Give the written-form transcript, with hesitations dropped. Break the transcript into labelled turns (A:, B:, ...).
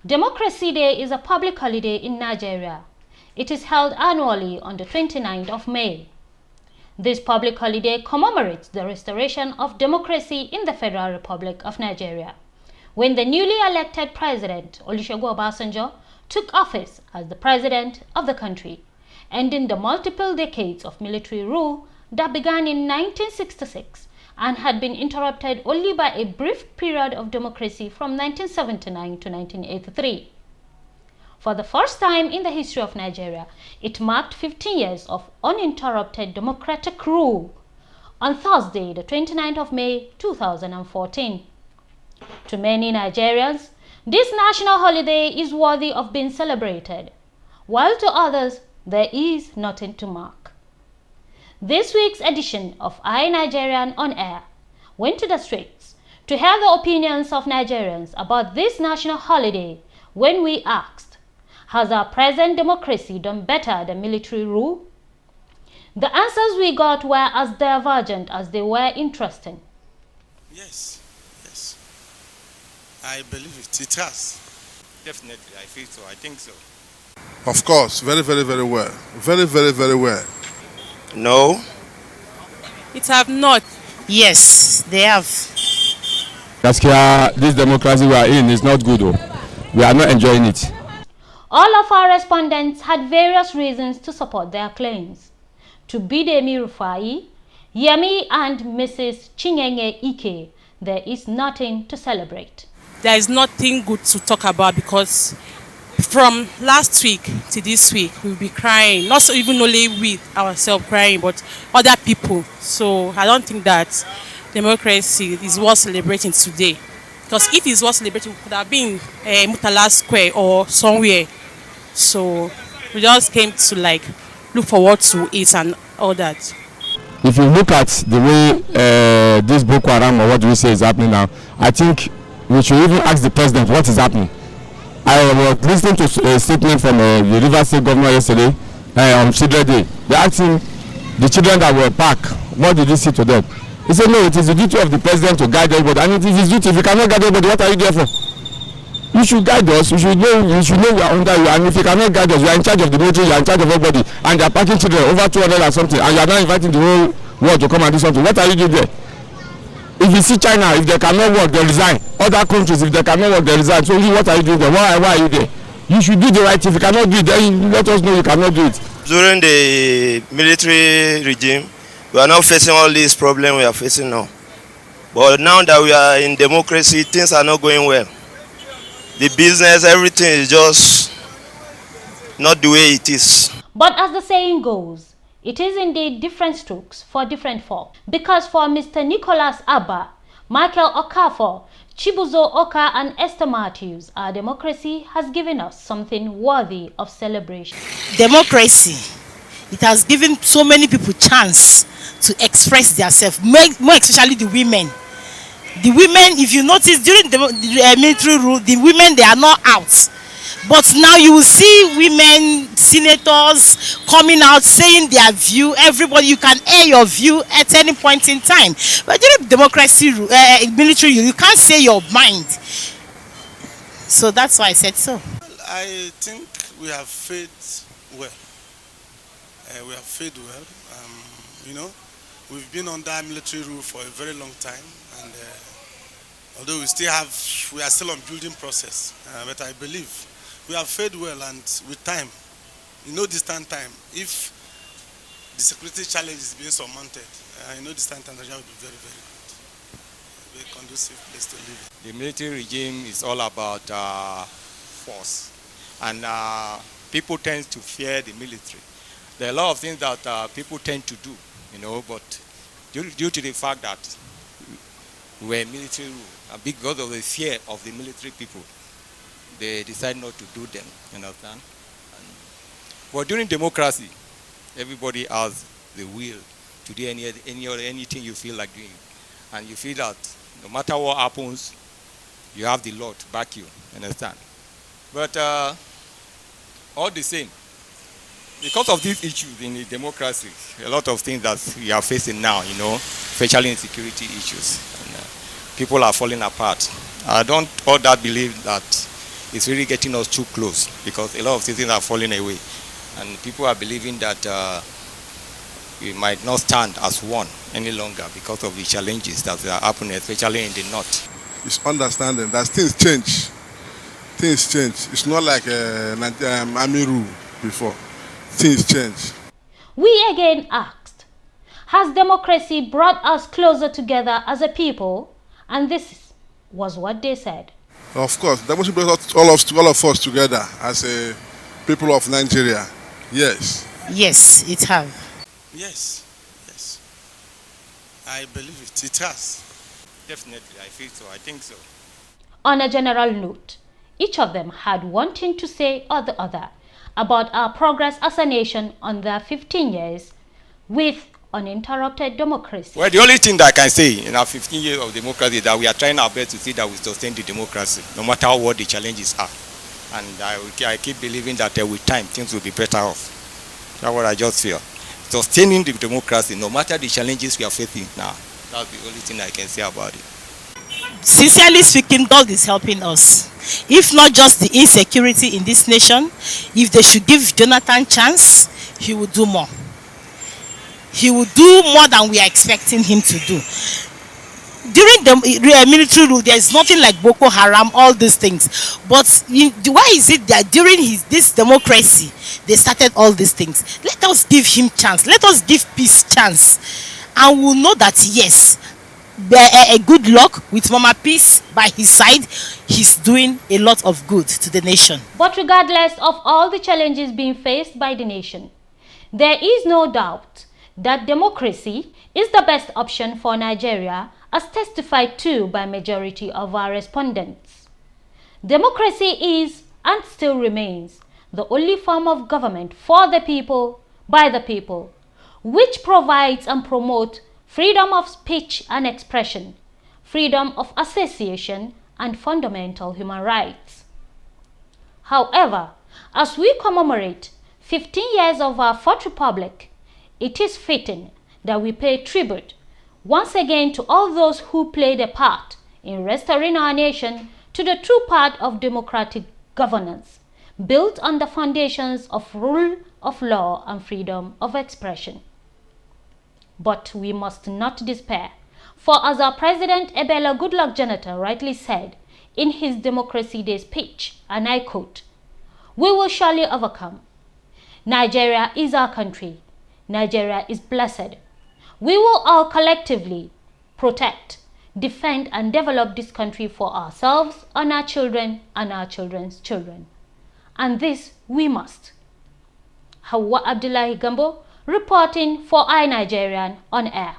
A: Democracy Day is a public holiday in Nigeria. It is held annually on the 29th of May. This public holiday commemorates the restoration of democracy in the Federal Republic of Nigeria, when the newly elected President Olusegun Obasanjo took office as the President of the country, ending the multiple decades of military rule that began in 1966 and had been interrupted only by a brief period of democracy from 1979 to 1983. For the first time in the history of Nigeria, it marked 15 years of uninterrupted democratic rule on Thursday, the 29th of May 2014. To many Nigerians, this national holiday is worthy of being celebrated, while to others, there is nothing to mark. This week's edition of iNigerian On Air went to the streets to hear the opinions of Nigerians about this national holiday when we asked, has our present democracy done better than military rule? The answers we got were as divergent as they were interesting.
B: Yes. I believe it. It has.
C: Definitely, I feel so. I think so.
D: Of course, very well. Very well.
C: No.
E: It have not.
F: Yes, they have.
G: This democracy we are in is not good. We are not enjoying it.
A: All of our respondents had various reasons to support their claims. To Bidemi Rufai, Yemi and Mrs. Chinyenge Ike, there is nothing to celebrate.
E: There is nothing good to talk about because from last week to this week, we'll be crying. Not even only we ourselves crying, but other people. So I don't think that democracy is worth celebrating today. Because if it's worth celebrating, it could have been Murtala Square or somewhere. So we just came to look forward to it and all that.
G: If you look at the way this Boko Haram or what do we say is happening now, I think we should even ask the president what is happening. I was listening to a statement from the Rivers State governor yesterday on Children's Day. They asked him, the children that were parked, what did he say to them? He said, no, it is the duty of the president to guide everybody. And it is his duty. If you cannot guide everybody, what are you there for? You should guide us. You should know we are under you. And if you cannot guide us, you are in charge of the military, you are in charge of everybody. And they are parking children over 200 or something. And you are not inviting the whole world to come and do something. What are you doing there? If you see China, if they cannot work, they resign. Other countries, if they cannot work, they resign. So what are you doing there? Why are you there? You should do the right thing. If you cannot do it, then let us know you cannot do it.
C: During the military regime, we are not facing all these problems we are facing now. But now that we are in democracy, things are not going well. The business, everything is just not the way it is.
A: But as the saying goes, it is indeed different strokes for different folk. Because for Mr. Nicholas Abba, Michael Okafor, Chibuzo Oka and Esther Matthews, our democracy has given us something worthy of celebration.
F: Democracy, it has given so many people chance to express themselves, more especially the women. The women, if you notice, during the military rule, the women, they are not out. But now you will see women, senators coming out saying their view. Everybody, you can air your view at any point in time. But during democracy, military, you can't say your mind. So that's why I said so.
B: I think we have fared well. We've been under military rule for a very long time, and although we are still on building process, but I believe we have fared well, and with time, distant time, if the security challenge is being surmounted, distant time Nigeria will be very, very good. A very conducive place to live.
C: The military regime is all about force, and people tend to fear the military. There are a lot of things that people tend to do, but due to the fact that we were military rule, and because of the fear of the military people, they decide not to do them, understand? But during democracy, everybody has the will to do anything you feel like doing. And you feel that no matter what happens, you have the law to back you, understand? But all the same, because of these issues in the democracy, a lot of things that we are facing now, especially insecurity issues, and people are falling apart. I don't all that believe that it's really getting us too close because a lot of things are falling away. And people are believing that we might not stand as one any longer because of the challenges that are happening, especially in the north.
D: It's understanding that things change. Things change. It's not like army rule before. Things change.
A: We again asked, has democracy brought us closer together as a people? And this was what they said.
D: Of course, democracy brought all of us together as a people of Nigeria. Yes.
F: Yes, it has.
B: Yes, yes. I believe it. It has.
C: Definitely, I feel so. I think so.
A: On a general note, each of them had one thing to say or the other about our progress as a nation on their 15 years with uninterrupted democracy.
C: Well, the only thing that I can say in our 15 years of democracy is that we are trying our best to see that we sustain the democracy, no matter what the challenges are. And I keep believing that with time, things will be better off. That's what I just feel. Sustaining the democracy, no matter the challenges we are facing now. That's the only thing I can say about it.
F: Sincerely speaking, God is helping us. If not just the insecurity in this nation, if they should give Jonathan a chance, he will do more. He will do more than we are expecting him to do. During the military rule, there is nothing like Boko Haram, all these things. But why is it that during this democracy, they started all these things? Let us give him chance. Let us give peace chance. And we'll know that, yes, a good luck with Mama Peace by his side, he's doing a lot of good to the nation.
A: But regardless of all the challenges being faced by the nation, there is no doubt that democracy is the best option for Nigeria, as testified to by majority of our respondents. Democracy is and still remains the only form of government for the people, by the people, which provides and promotes freedom of speech and expression, freedom of association, and fundamental human rights. However, as we commemorate 15 years of our Fourth Republic, it is fitting that we pay tribute once again to all those who played a part in restoring our nation to the true path of democratic governance, built on the foundations of rule of law and freedom of expression. But we must not despair, for as our President Ebele Goodluck Jonathan rightly said in his Democracy Day speech, and I quote, "We will surely overcome. Nigeria is our country. Nigeria is blessed. We will all collectively protect, defend, and develop this country for ourselves and our children and our children's children. And this we must." Hawa Abdullahi Gambo, reporting for iNigerian on air.